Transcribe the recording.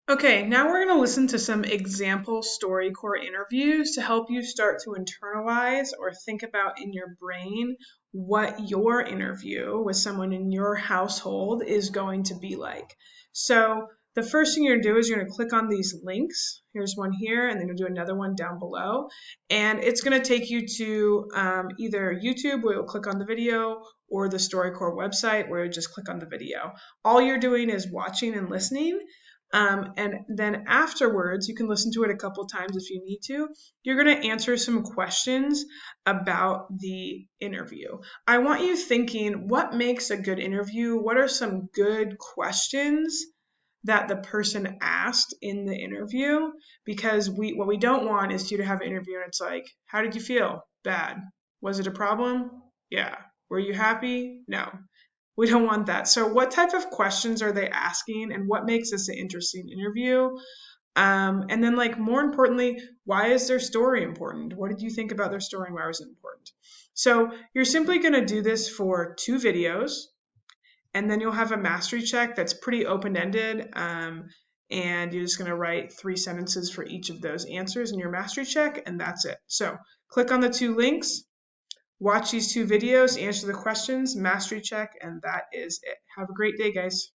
Okay, now we're going to listen to some example StoryCorps interviews to help you start to internalize or think about in your brain what your interview with someone in your household is going to be like. So, the first thing you're going to do is you're going to click on these links. Here's one here, and then you'll do another one down below. And it's going to take you to either YouTube, where you'll click on the video, or the StoryCorps website, where you just click on the video. All you're doing is watching and listening. And then afterwards, you can listen to it a couple times if you need to. You're going to answer some questions about the interview. I want you thinking, what makes a good interview? What are some good questions that the person asked in the interview? Because what we don't want is you to have an interview and it's like, how did you feel? Bad. Was it a problem? Yeah. Were you happy? No. We don't want that. So, what type of questions are they asking, and what makes this an interesting interview? And then, like, more importantly, why is their story important? What did you think about their story, and why was it important? So, you're simply going to do this for 2 videos, and then you'll have a mastery check that's pretty open ended. And you're just going to write 3 sentences for each of those answers in your mastery check, and that's it. So, click on the 2 links. Watch these 2 videos, answer the questions, mastery check, and that is it. Have a great day, guys.